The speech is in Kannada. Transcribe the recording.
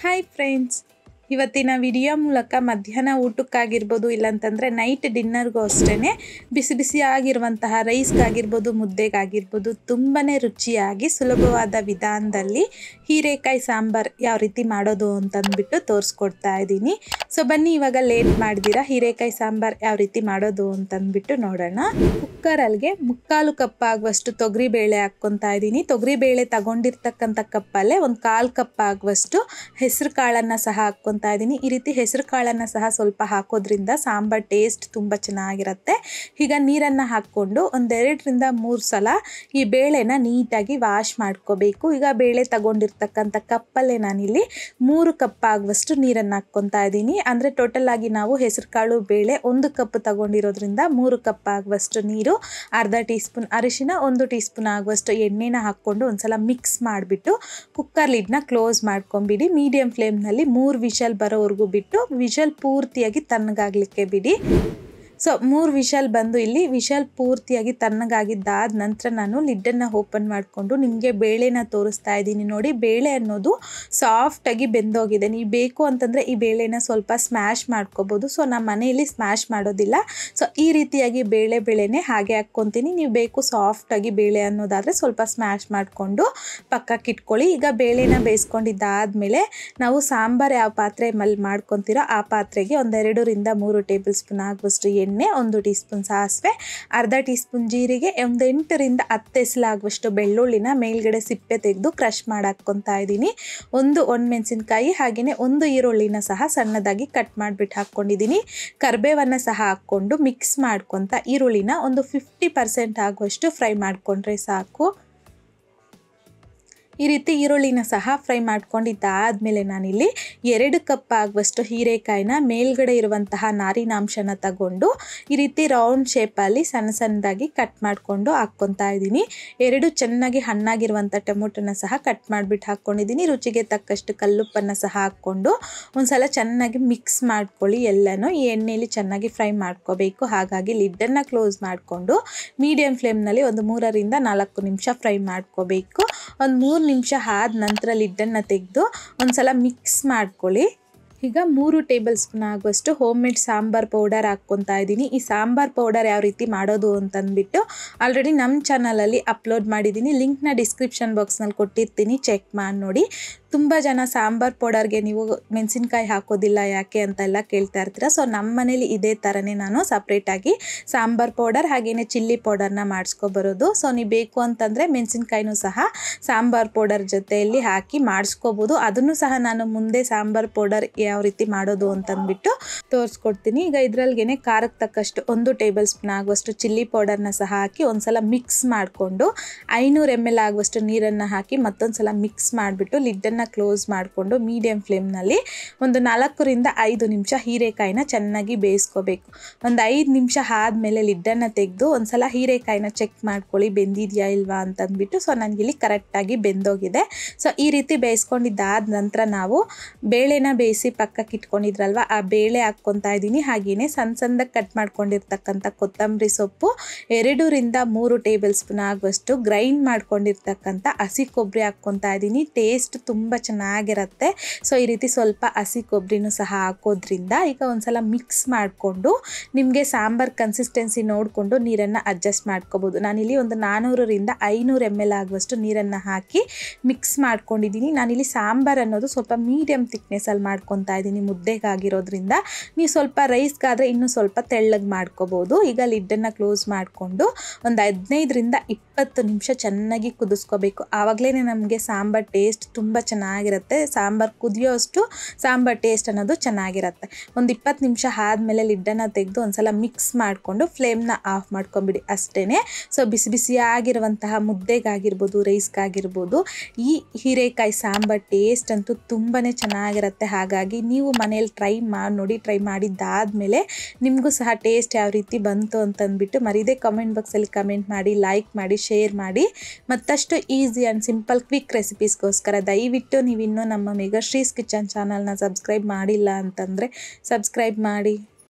ಹಾಯ್ ಫ್ರೆಂಡ್ಸ್, ಇವತ್ತಿನ ವಿಡಿಯೋ ಮೂಲಕ ಮಧ್ಯಾಹ್ನ ಊಟಕ್ಕಾಗಿರ್ಬೋದು, ಇಲ್ಲಾಂತಂದರೆ ನೈಟ್ ಡಿನ್ನರ್ಗೂ ಅಷ್ಟೇ ಬಿಸಿ ಬಿಸಿಯಾಗಿರುವಂತಹ ರೈಸ್ಗಾಗಿರ್ಬೋದು, ಮುದ್ದೆಗಾಗಿರ್ಬೋದು ತುಂಬಾ ರುಚಿಯಾಗಿ ಸುಲಭವಾದ ವಿಧಾನದಲ್ಲಿ ಹೀರೆಕಾಯಿ ಸಾಂಬಾರು ಯಾವ ರೀತಿ ಮಾಡೋದು ಅಂತಂದ್ಬಿಟ್ಟು ತೋರಿಸ್ಕೊಡ್ತಾ ಇದ್ದೀನಿ. ಸೊ ಬನ್ನಿ, ಇವಾಗ ಲೇಟ್ ಮಾಡ್ದಿರಾ ಹೀರೆಕಾಯಿ ಸಾಂಬಾರು ಯಾವ ರೀತಿ ಮಾಡೋದು ಅಂತಂದ್ಬಿಟ್ಟು ನೋಡೋಣ. ಕುಕ್ಕರಲ್ಲಿಗೆ 3/4 ಕಪ್ ಆಗುವಷ್ಟು ತೊಗರಿಬೇಳೆ ಹಾಕ್ಕೊತಾ ಇದ್ದೀನಿ. ತೊಗರಿಬೇಳೆ ತಗೊಂಡಿರ್ತಕ್ಕಂಥ ಕಪ್ಪಲ್ಲೇ 1/4 ಕಪ್ ಆಗುವಷ್ಟು ಹೆಸರು ಕಾಳನ್ನು ಸಹ ಹಾಕ್ಕೊತಾ ಇದ್ದೀನಿ. ಈ ರೀತಿ ಹೆಸರು ಕಾಳನ್ನು ಸಹ ಸ್ವಲ್ಪ ಹಾಕೋದ್ರಿಂದ ಸಾಂಬಾರ್ ಟೇಸ್ಟ್ ತುಂಬ ಚೆನ್ನಾಗಿರುತ್ತೆ. ಈಗ ನೀರನ್ನು ಹಾಕ್ಕೊಂಡು 2-3 ಸಲ ಈ ಬೇಳೆನ ನೀಟಾಗಿ ವಾಶ್ ಮಾಡ್ಕೋಬೇಕು. ಈಗ ಬೇಳೆ ತಗೊಂಡಿರ್ತಕ್ಕಂಥ ಕಪ್ಪಲ್ಲೇ ನಾನಿಲ್ಲಿ 3 ಕಪ್ ಆಗುವಷ್ಟು ನೀರನ್ನು ಹಾಕ್ಕೊತಾ ಇದ್ದೀನಿ. ಅಂದರೆ ಟೋಟಲ್ ಆಗಿ ನಾವು ಹೆಸರು ಕಾಳು ಬೇಳೆ 1 ಕಪ್ ತಗೊಂಡಿರೋದ್ರಿಂದ 3 ಕಪ್ ಆಗುವಷ್ಟು ನೀರು, ಅರ್ಧ ಟೀ ಸ್ಪೂನ್ ಅರಿಶಿನ, 1 ಟೀ ಸ್ಪೂನ್ ಆಗುವಷ್ಟು ಎಣ್ಣೆನ ಹಾಕ್ಕೊಂಡು ಒಂದ್ಸಲ ಮಿಕ್ಸ್ ಮಾಡಿಬಿಟ್ಟು ಕುಕ್ಕರ್ ಲಿಡ್ನ ಕ್ಲೋಸ್ ಮಾಡ್ಕೊಂಬಿಡಿ. ಮೀಡಿಯಂ ಫ್ಲೇಮ್ನಲ್ಲಿ 3 ವಿಷಲ್ ಬರೋವರೆಗೂ ಬಿಟ್ಟು ವಿಷಲ್ ಪೂರ್ತಿಯಾಗಿ ತಣ್ಣಗಾಗಲಿಕ್ಕೆ ಬಿಡಿ. ಸೊ 3 ವಿಷಲ್ ಬಂದು ಇಲ್ಲಿ ವಿಷಲ್ ಪೂರ್ತಿಯಾಗಿ ತಣ್ಣಗಾಗಿದ್ದಾದ ನಂತರ ನಾನು ಲಿಡ್ಡನ್ನು ಓಪನ್ ಮಾಡಿಕೊಂಡು ನಿಮಗೆ ಬೇಳೆನ ತೋರಿಸ್ತಾ ಇದ್ದೀನಿ. ನೋಡಿ, ಬೇಳೆ ಅನ್ನೋದು ಸಾಫ್ಟಾಗಿ ಬೆಂದೋಗಿದೆ. ನೀವು ಬೇಕು ಅಂತಂದರೆ ಈ ಬೇಳೆನ ಸ್ವಲ್ಪ ಸ್ಮ್ಯಾಶ್ ಮಾಡ್ಕೋಬೋದು. ಸೊ ನಮ್ಮ ಮನೆಯಲ್ಲಿ ಸ್ಮ್ಯಾಶ್ ಮಾಡೋದಿಲ್ಲ. ಸೊ ಈ ರೀತಿಯಾಗಿ ಬೇಳೆನೇ ಹಾಗೆ ಹಾಕ್ಕೊತೀನಿ. ನೀವು ಬೇಕು ಸಾಫ್ಟಾಗಿ ಬೇಳೆ ಅನ್ನೋದಾದರೆ ಸ್ವಲ್ಪ ಸ್ಮ್ಯಾಶ್ ಮಾಡಿಕೊಂಡು ಪಕ್ಕಕ್ಕೆ ಇಟ್ಕೊಳ್ಳಿ. ಈಗ ಬೇಳೆನ ಬೇಯಿಸ್ಕೊಂಡಿದ್ದಾದಮೇಲೆ ನಾವು ಸಾಂಬಾರು ಯಾವ ಪಾತ್ರೆ ಮಾಡ್ಕೊತೀರೋ ಆ ಪಾತ್ರೆಗೆ 2-3 ಟೇಬಲ್ ಸ್ಪೂನ್ ಆಗುವಷ್ಟು ಎಣ್ಣೆ, 1 ಟೀ ಸ್ಪೂನ್ ಸಾಸಿವೆ, ಅರ್ಧ ಟೀ ಸ್ಪೂನ್ ಜೀರಿಗೆ, 8-10 ಎಸಲಾಗುವಷ್ಟು ಬೆಳ್ಳುಳ್ಳಿನ ಮೇಲ್ಗಡೆ ಸಿಪ್ಪೆ ತೆಗೆದು ಕ್ರಷ್ ಮಾಡಾಕ್ಕೊತಾ ಇದ್ದೀನಿ. 1 ಒಣಮೆಣಸಿನ್ಕಾಯಿ ಹಾಗೆಯೇ 1 ಈರುಳ್ಳಿನ ಸಹ ಸಣ್ಣದಾಗಿ ಕಟ್ ಮಾಡಿಬಿಟ್ಟು ಹಾಕ್ಕೊಂಡಿದ್ದೀನಿ. ಕರಿಬೇವನ್ನು ಸಹ ಹಾಕ್ಕೊಂಡು ಮಿಕ್ಸ್ ಮಾಡ್ಕೊತಾ ಈರುಳ್ಳಿನ 50% ಆಗುವಷ್ಟು ಫ್ರೈ ಮಾಡಿಕೊಂಡ್ರೆ ಸಾಕು. ಈ ರೀತಿ ಈರುಳ್ಳಿನ ಸಹ ಫ್ರೈ ಮಾಡ್ಕೊಂಡಿದ್ದಾದಮೇಲೆ ನಾನಿಲ್ಲಿ 2 ಕಪ್ ಆಗುವಷ್ಟು ಹೀರೆಕಾಯಿನ ಮೇಲ್ಗಡೆ ಇರುವಂತಹ ನಾರಿನಾಂಶನ ತಗೊಂಡು ಈ ರೀತಿ ರೌಂಡ್ ಶೇಪಲ್ಲಿ ಸಣ್ಣದಾಗಿ ಕಟ್ ಮಾಡಿಕೊಂಡು ಹಾಕ್ಕೊತಾ ಇದ್ದೀನಿ. 2 ಚೆನ್ನಾಗಿ ಹಣ್ಣಾಗಿರುವಂಥ ಟೊಮೊಟೊನ ಸಹ ಕಟ್ ಮಾಡಿಬಿಟ್ಟು ಹಾಕ್ಕೊಂಡಿದ್ದೀನಿ. ರುಚಿಗೆ ತಕ್ಕಷ್ಟು ಕಲ್ಲುಪ್ಪನ್ನು ಸಹ ಹಾಕ್ಕೊಂಡು ಒಂದ್ಸಲ ಚೆನ್ನಾಗಿ ಮಿಕ್ಸ್ ಮಾಡ್ಕೊಳ್ಳಿ. ಎಲ್ಲನೂ ಈ ಎಣ್ಣೆಯಲ್ಲಿ ಚೆನ್ನಾಗಿ ಫ್ರೈ ಮಾಡ್ಕೋಬೇಕು. ಹಾಗಾಗಿ ಲಿಡ್ಡನ್ನು ಕ್ಲೋಸ್ ಮಾಡಿಕೊಂಡು ಮೀಡಿಯಂ ಫ್ಲೇಮ್ನಲ್ಲಿ 3-4 ನಿಮಿಷ ಫ್ರೈ ಮಾಡ್ಕೋಬೇಕು. 3 ನಿಮಿಷ ಆದ ನಂತರ ಲಿಡ್ಡನ್ನು ತೆಗೆದು ಒಂದ್ಸಲ ಮಿಕ್ಸ್ ಮಾಡ್ಕೊಳ್ಳಿ. ಈಗ 3 ಟೇಬಲ್ ಸ್ಪೂನ್ ಆಗುವಷ್ಟು ಹೋಮ್ ಮೇಡ್ ಸಾಂಬಾರ್ ಪೌಡರ್ ಹಾಕ್ಕೊತಾ ಇದ್ದೀನಿ. ಈ ಸಾಂಬಾರ್ ಪೌಡರ್ ಯಾವ ರೀತಿ ಮಾಡೋದು ಅಂತಂದ್ಬಿಟ್ಟು ಆಲ್ರೆಡಿ ನಮ್ಮ ಚಾನಲಲ್ಲಿ ಅಪ್ಲೋಡ್ ಮಾಡಿದ್ದೀನಿ. ಲಿಂಕ್ನ ಡಿಸ್ಕ್ರಿಪ್ಷನ್ ಬಾಕ್ಸ್ನಲ್ಲಿ ಕೊಟ್ಟಿರ್ತೀನಿ, ಚೆಕ್ ಮಾಡಿ ನೋಡಿ. ತುಂಬ ಜನ ಸಾಂಬಾರ್ ಪೌಡರ್ಗೆ ನೀವು ಮೆಣಸಿನ್ಕಾಯಿ ಹಾಕೋದಿಲ್ಲ ಯಾಕೆ ಅಂತೆಲ್ಲ ಕೇಳ್ತಾ ಇರ್ತೀರ. ಸೊ ನಮ್ಮ ಮನೇಲಿ ಇದೇ ಥರನೇ ನಾನು ಸಪ್ರೇಟಾಗಿ ಸಾಂಬಾರ್ ಪೌಡರ್ ಹಾಗೆಯೇ ಚಿಲ್ಲಿ ಪೌಡರ್ನ ಮಾಡಿಸ್ಕೊಬರೋದು. ಸೊ ನೀವು ಬೇಕು ಅಂತಂದರೆ ಮೆಣಸಿನ್ಕಾಯಿನೂ ಸಹ ಸಾಂಬಾರ್ ಪೌಡರ್ ಜೊತೆಯಲ್ಲಿ ಹಾಕಿ ಮಾಡಿಸ್ಕೋಬೋದು. ಅದನ್ನು ಸಹ ನಾನು ಮುಂದೆ ಸಾಂಬಾರ್ ಪೌಡರ್ ಯಾವ ರೀತಿ ಮಾಡೋದು ಅಂತಂದ್ಬಿಟ್ಟು ತೋರಿಸ್ಕೊಡ್ತೀನಿ. ಈಗ ಇದರಲ್ಲಿಗೆ ಖಾರಕ್ಕೆ ತಕ್ಕಷ್ಟು 1 ಟೇಬಲ್ ಸ್ಪೂನ್ ಆಗುವಷ್ಟು ಚಿಲ್ಲಿ ಪೌಡರ್ನ ಸಹ ಹಾಕಿ ಒಂದ್ಸಲ ಮಿಕ್ಸ್ ಮಾಡಿಕೊಂಡು 500 ml ಆಗುವಷ್ಟು ನೀರನ್ನು ಹಾಕಿ ಮತ್ತೊಂದು ಸಲ ಮಿಕ್ಸ್ ಮಾಡಿಬಿಟ್ಟು ಲಿಡ್ಡನ್ನು ಕ್ಲೋಸ್ ಮಾಡಿಕೊಂಡು ಮೀಡಿಯಂ ಫ್ಲೇಮ್ನಲ್ಲಿ 4-5 ನಿಮಿಷ ಹೀರೆಕಾಯಿನ ಚೆನ್ನಾಗಿ ಬೇಯಿಸ್ಕೋಬೇಕು. 5 ನಿಮಿಷ ಆದಮೇಲೆ ಲಿಡ್ಡನ್ನು ತೆಗೆದು ಒಂದ್ಸಲ ಹೀರೆಕಾಯಿನ ಚೆಕ್ ಮಾಡ್ಕೊಳ್ಳಿ ಬೆಂದಿದೆಯಾ ಇಲ್ವಾ ಅಂತಂದ್ಬಿಟ್ಟು. ಸೊ ನನಗಿಲ್ಲಿ ಕರೆಕ್ಟಾಗಿ ಬೆಂದೋಗಿದೆ. ಸೊ ಈ ರೀತಿ ಬೇಯಿಸ್ಕೊಂಡಿದ್ದಾದ ನಂತರ ನಾವು ಬೇಳೆನ ಬೇಯಿಸಿ ಪಕ್ಕಕ್ಕೆ ಇಟ್ಕೊಂಡಿದ್ರಲ್ವ ಆ ಬೇಳೆ ಹಾಕ್ಕೊತಾ ಇದ್ದೀನಿ. ಹಾಗೆಯೇ ಸಣ್ಣದಾಗಿ ಕಟ್ ಮಾಡ್ಕೊಂಡಿರ್ತಕ್ಕಂಥ ಕೊತ್ತಂಬರಿ ಸೊಪ್ಪು, 2-3 ಟೇಬಲ್ ಸ್ಪೂನ್ ಆಗುವಷ್ಟು ಗ್ರೈಂಡ್ ಮಾಡ್ಕೊಂಡಿರ್ತಕ್ಕಂಥ ಹಸಿ ಕೊಬ್ಬರಿ ಹಾಕ್ಕೊತಾ ಇದ್ದೀನಿ. ಟೇಸ್ಟ್ ತುಂಬ ಚೆನ್ನಾಗಿರುತ್ತೆ. ಸೊ ಈ ರೀತಿ ಸ್ವಲ್ಪ ಹಸಿ ಕೊಬ್ಬರಿನೂ ಸಹ ಹಾಕೋದ್ರಿಂದ ಈಗ ಒಂದ್ಸಲ ಮಿಕ್ಸ್ ಮಾಡಿಕೊಂಡು ನಿಮಗೆ ಸಾಂಬಾರ್ ಕನ್ಸಿಸ್ಟೆನ್ಸಿ ನೋಡಿಕೊಂಡು ನೀರನ್ನು ಅಡ್ಜಸ್ಟ್ ಮಾಡ್ಕೋಬೋದು. ನಾನಿಲ್ಲಿ 400-500 ml ಆಗುವಷ್ಟು ನೀರನ್ನು ಹಾಕಿ ಮಿಕ್ಸ್ ಮಾಡ್ಕೊಂಡಿದ್ದೀನಿ. ನಾನಿಲ್ಲಿ ಸಾಂಬಾರ್ ಅನ್ನೋದು ಸ್ವಲ್ಪ ಮೀಡಿಯಮ್ ಥಿಕ್ನೆಸ್ಸಲ್ಲಿ ಮಾಡ್ಕೊತಾ ಇದ್ದೀನಿ ಮುದ್ದೆಗಾಗಿರೋದ್ರಿಂದ. ನೀವು ಸ್ವಲ್ಪ ರೈಸ್ಗಾದರೆ ಇನ್ನೂ ಸ್ವಲ್ಪ ತೆಳ್ಳಗೆ ಮಾಡ್ಕೋಬೋದು. ಈಗ ಲಿಡ್ಡನ್ನು ಕ್ಲೋಸ್ ಮಾಡಿಕೊಂಡು 15-20 ನಿಮಿಷ ಚೆನ್ನಾಗಿ ಕುದಿಸ್ಕೋಬೇಕು. ಆವಾಗಲೇ ನಮಗೆ ಸಾಂಬಾರ್ ಟೇಸ್ಟ್ ತುಂಬ ಚೆನ್ನಾಗಿರುತ್ತೆ. ಸಾಂಬಾರು ಕುದಿಯೋಷ್ಟು ಸಾಂಬಾರ್ ಟೇಸ್ಟ್ ಅನ್ನೋದು ಚೆನ್ನಾಗಿರುತ್ತೆ. 20 ನಿಮಿಷ ಆದಮೇಲೆ ಲಿಡ್ಡನ್ನು ತೆಗೆದು ಒಂದ್ಸಲ ಮಿಕ್ಸ್ ಮಾಡಿಕೊಂಡು ಫ್ಲೇಮ್ನ ಆಫ್ ಮಾಡ್ಕೊಂಬಿಡಿ ಅಷ್ಟೇ. ಸೊ ಬಿಸಿ ಬಿಸಿಯಾಗಿರುವಂತಹ ಮುದ್ದೆಗಾಗಿರ್ಬೋದು, ರೈಸ್ಗಾಗಿರ್ಬೋದು ಈ ಹೀರೆಕಾಯಿ ಸಾಂಬಾರ್ ಟೇಸ್ಟ್ ಅಂತೂ ತುಂಬಾ ಚೆನ್ನಾಗಿರುತ್ತೆ. ಹಾಗಾಗಿ ನೀವು ಮನೇಲಿ ಟ್ರೈ ಮಾಡಿ ನೋಡಿ. ಟ್ರೈ ಮಾಡಿದ್ದಾದಮೇಲೆ ನಿಮಗೂ ಸಹ ಟೇಸ್ಟ್ ಯಾವ ರೀತಿ ಬಂತು ಅಂತಂದ್ಬಿಟ್ಟು ಮರೀದೆ ಕಮೆಂಟ್ ಬಾಕ್ಸಲ್ಲಿ ಕಮೆಂಟ್ ಮಾಡಿ, ಲೈಕ್ ಮಾಡಿ, ಶೇರ್ ಮಾಡಿ. ಮತ್ತಷ್ಟು ಈಸಿ ಆ್ಯಂಡ್ ಸಿಂಪಲ್ ಕ್ವಿಕ್ ರೆಸಿಪೀಸ್ಗೋಸ್ಕರ ದಯವಿಟ್ಟು ನೀವಿನ್ನೂ ನಮ್ಮ ಮೆಗಾಶ್ರೀಸ್ ಕಿಚನ್ ಚಾನಲ್ನ ಸಬ್ಸ್ಕ್ರೈಬ್ ಮಾಡಿಲ್ಲ ಅಂತಂದರೆ ಸಬ್ಸ್ಕ್ರೈಬ್ ಮಾಡಿ.